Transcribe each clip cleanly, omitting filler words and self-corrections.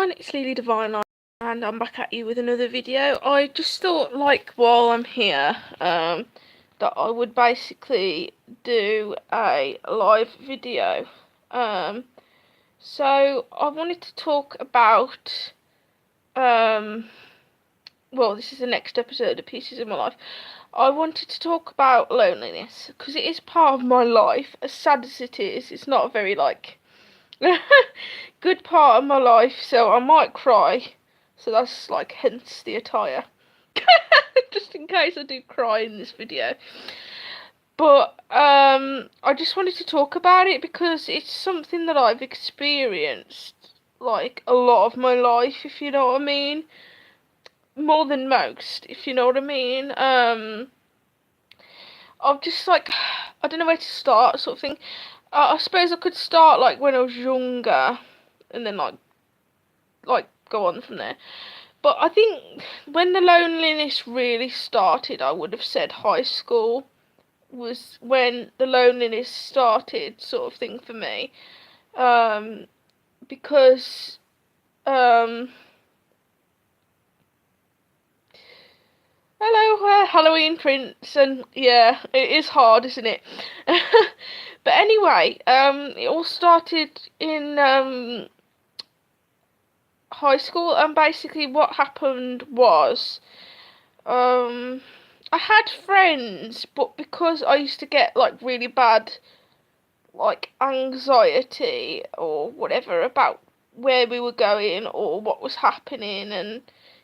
everyone, it's Lily Divine and I'm back at you with another video. I just thought, like, while I'm here, that I would basically do a live video. So I wanted to talk about, well, this is the next episode of Pieces of My Life. I wanted to talk about loneliness, because it is part of my life, as sad as it is. It's not a very, like, good part of my life, so I might cry. So that's like hence the attire. Just in case I do cry in this video. But I just wanted to talk about it because it's something that I've experienced like a lot of my life, if you know what I mean. More than most, if you know what I mean. I've just like I don't know where to start, sort of thing. I suppose I could start like when I was younger, and then like go on from there. But I think when the loneliness really started, I would have said high school was when the loneliness started, sort of thing for me. Because hello, Halloween Prince, and yeah, it is hard, isn't it? But anyway, it all started in high school, and basically what happened was, I had friends, but because I used to get like really bad like anxiety or whatever about where we were going or what was happening, and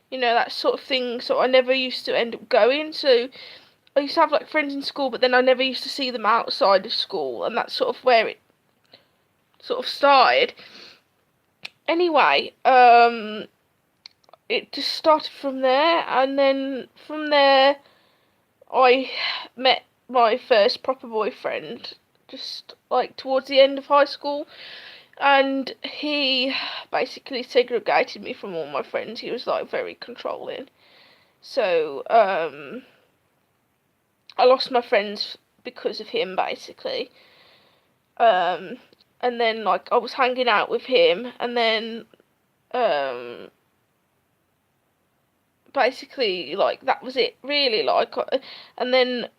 you know, that sort of thing, so I never used to end up going. So I used to have like friends in school, but then I never used to see them outside of school, and that's sort of where it sort of started. Anyway, it just started from there, and then from there I met my first proper boyfriend just like towards the end of high school, and he basically segregated me from all my friends. He was like very controlling. So I lost my friends because of him, basically. Um and then like I was hanging out with him, and then basically like that was it really, like. And then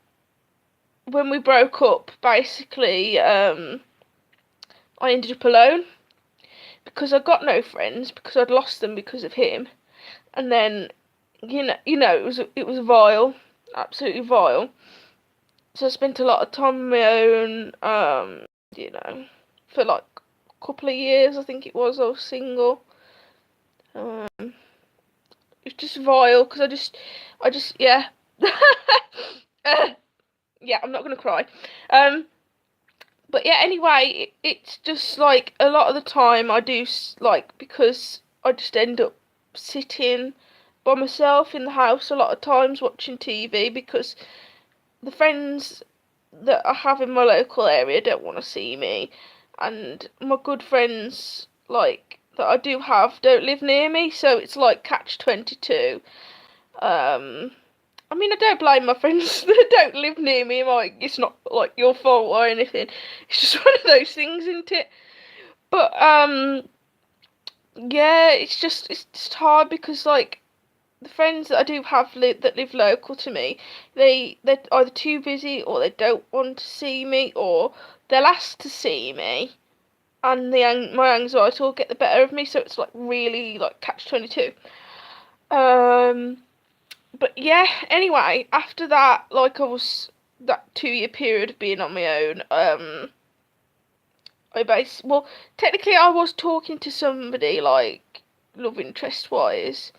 when we broke up, basically I ended up alone because I got no friends because I'd lost them because of him. And then it was vile, absolutely vile. So I spent a lot of time on my own, you know, for like a couple of years. I think it was. I was single. It's just vile because I just yeah. Yeah, I'm not gonna cry. But yeah, anyway, it's just like a lot of the time I do like, because I just end up sitting by myself in the house a lot of times watching TV, because the friends that I have in my local area don't want to see me, and my good friends like that I do have don't live near me, so it's like catch 22. I mean, I don't blame my friends that don't live near me. Like, it's not like your fault or anything. It's just one of those things, isn't it? But yeah, it's just hard because like the friends that I do have that live local to me, they're either too busy or they don't want to see me, or they'll ask to see me, and my anxiety will get the better of me. So it's like really like catch 22. Um. But yeah, anyway, after that, like I was that 2 year period of being on my own, well, technically I was talking to somebody like love interest wise,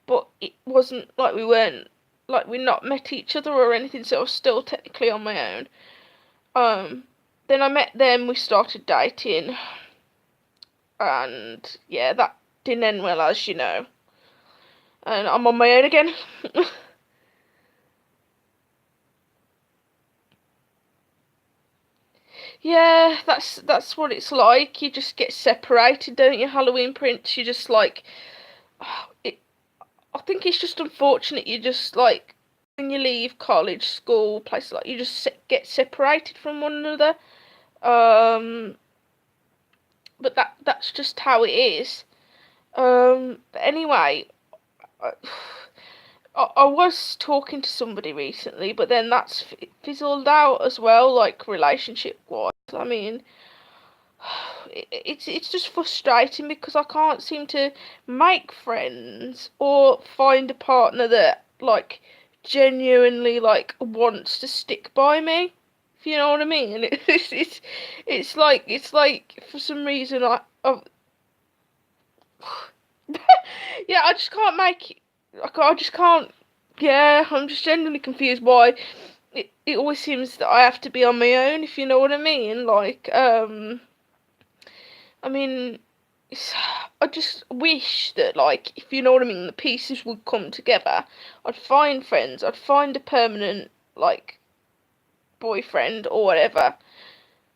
but it wasn't like we're not met each other or anything, so I was still technically on my own. Then I met them, we started dating, and yeah, that didn't end well, as you know. And I'm on my own again. Yeah, that's what it's like. You just get separated, don't you, Halloween Prince? You just like it. I think it's just unfortunate. You just like when you leave college, school, places like, you just get separated from one another. Um, but that's just how it is. But anyway, I, I was talking to somebody recently, but then that's fizzled out as well, like relationship wise. I mean, it's just frustrating because I can't seem to make friends or find a partner that like genuinely like wants to stick by me. If you know what I mean? It's like for some reason I yeah, I just can't make it. I just can't. Yeah, I'm just genuinely confused why it always seems that I have to be on my own. If you know what I mean, like I mean, it's, I just wish that like if you know what I mean, the pieces would come together. I'd find friends. I'd find a permanent like boyfriend or whatever,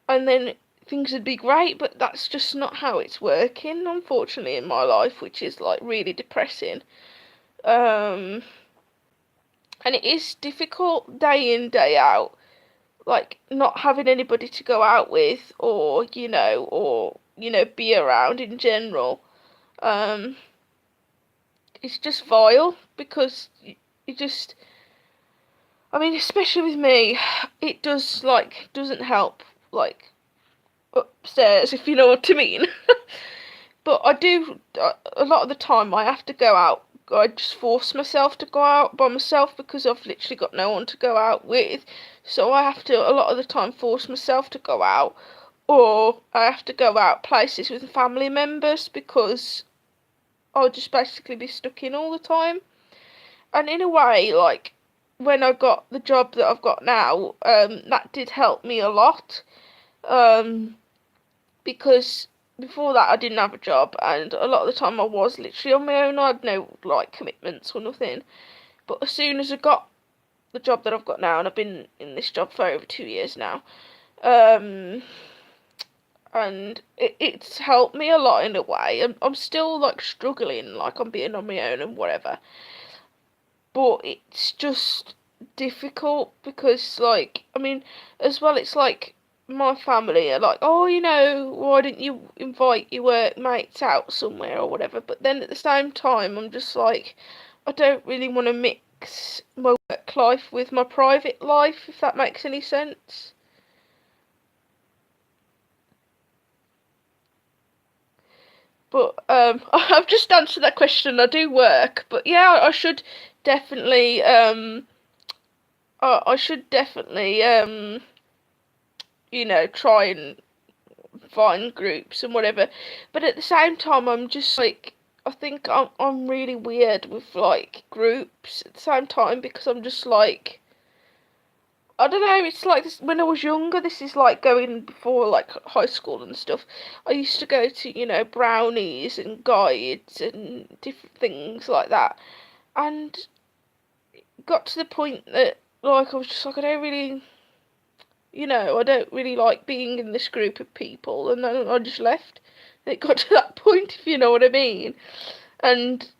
and then things would be great. But that's just not how it's working, unfortunately, in my life, which is like really depressing. Um, and it is difficult day in, day out, like not having anybody to go out with or be around in general. Um, it's just vile because you just, I mean, especially with me, it doesn't help like upstairs, if you know what I mean. But I do, a lot of the time I have to go out. I just force myself to go out by myself because I've literally got no one to go out with. So I have to, a lot of the time, force myself to go out. Or I have to go out places with family members because I'll just basically be stuck in all the time. And in a way, like, when I got the job that I've got now, that did help me a lot. Um, because before that I didn't have a job and a lot of the time I was literally on my own. I had no like commitments or nothing. But as soon as I got the job that I've got now, and I've been in this job for over 2 years now, um, and it's helped me a lot in a way. I'm still like struggling, like I'm being on my own and whatever. But it's just difficult because like I mean as well it's like my family are like, oh, why didn't you invite your workmates out somewhere or whatever, but then at the same time I'm just like I don't really want to mix my work life with my private life, if that makes any sense. But I've just answered that question. I do work, but yeah, I should definitely I should definitely try and find groups and whatever. But at the same time, I'm just like, I think I'm really weird with like groups at the same time because I'm just like, I don't know. It's like this when I was younger. This is like going before like high school and stuff. I used to go to brownies and guides and different things like that, and got to the point that like I was just like I don't really like being in this group of people, and then I just left. It got to that point, if you know what I mean. And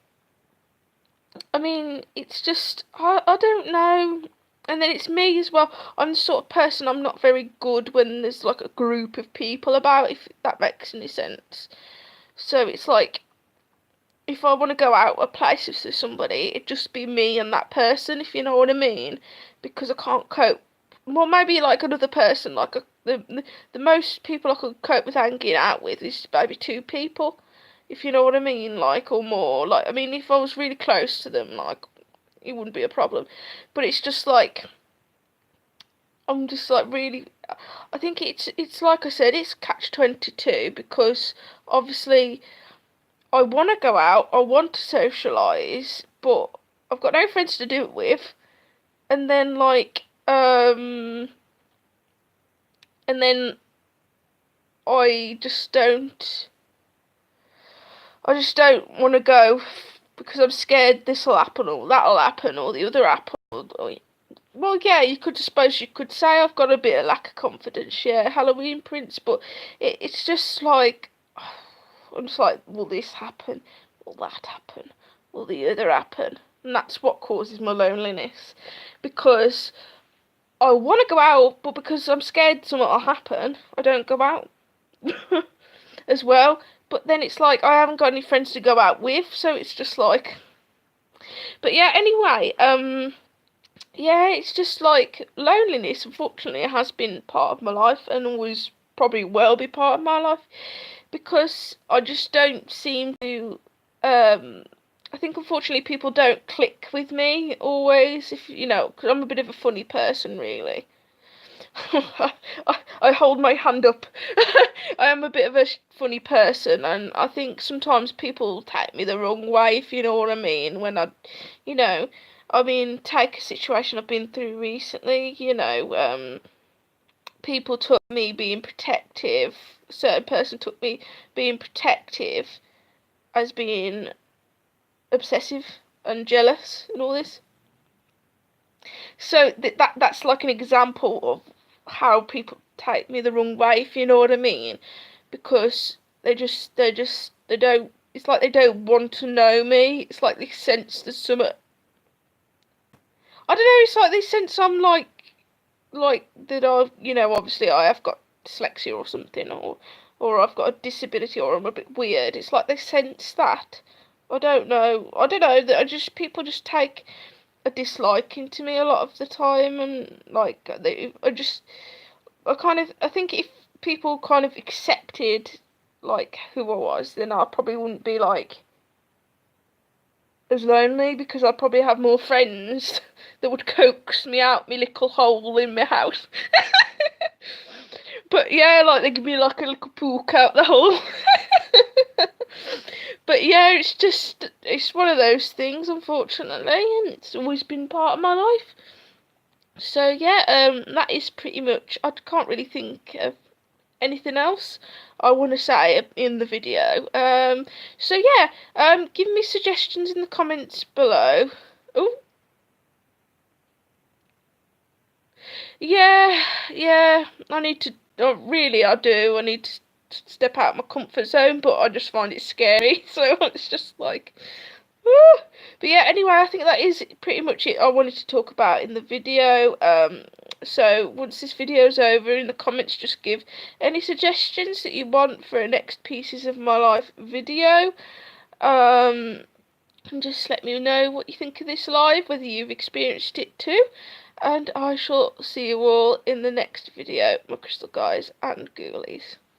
I mean, it's just I don't know. And then it's me as well. I'm the sort of person I'm not very good when there's like a group of people about, if that makes any sense. So it's like if I want to go out a place with somebody, it'd just be me and that person, if you know what I mean, because I can't cope. Well, maybe like another person, like the most people I could cope with hanging out with is maybe two people, if you know what I mean, like or more. Like I mean, if I was really close to them, like it wouldn't be a problem. But it's just like I'm just like really. I think it's like I said, it's catch-22 because obviously I want to go out, I want to socialise, but I've got no friends to do it with. And then and then I just don't I just don't want to go because I'm scared this'll happen or that'll happen or the other happen. Well, yeah, suppose you could say I've got a bit of lack of confidence, yeah, Halloween Prince, but it's just like I'm just like, will this happen? Will that happen? Will the other happen? And that's what causes my loneliness. Because I want to go out, but because I'm scared something will happen, I don't go out as well. but then it's like I haven't got any friends to go out with, so it's just like. But yeah, anyway, yeah, it's just like loneliness. Unfortunately, it has been part of my life and always probably will be part of my life because I just don't seem to. I think unfortunately people don't click with me always. If you know, because I'm a bit of a funny person, really. I hold my hand up. I am a bit of a funny person, and I think sometimes people take me the wrong way, if you know what I mean. When you know, I mean, take a situation I've been through recently. People took me being protective. A certain person took me being protective as being obsessive and jealous and all this. So that's like an example of how people take me the wrong way, if you know what I mean, because they don't. It's like they don't want to know me. It's like they sense there's some. I don't know. It's like they sense I'm like that. Obviously I have got dyslexia or something, or I've got a disability, or I'm a bit weird. It's like they sense that. I don't know. I don't know. That I just people just take a disliking to me a lot of the time, and like I think if people kind of accepted like who I was, then I probably wouldn't be like as lonely because I'd probably have more friends that would coax me out my little hole in my house. But yeah, like they give me like a little poke out the hole. But yeah, it's one of those things, unfortunately, and it's always been part of my life. So yeah, that is pretty much. I can't really think of anything else I want to say in the video. So yeah, give me suggestions in the comments below. Oh, yeah, yeah. I need to. Really, I do. I need to step out of my comfort zone, but I just find it scary. So it's just like. Woo. But yeah, anyway, I think that is pretty much it I wanted to talk about in the video. So once this video is over, in the comments, just give any suggestions that you want for a next Pieces of My Life video. And just let me know what you think of this live, whether you've experienced it too. And I shall see you all in the next video, my crystal guys and ghoulies.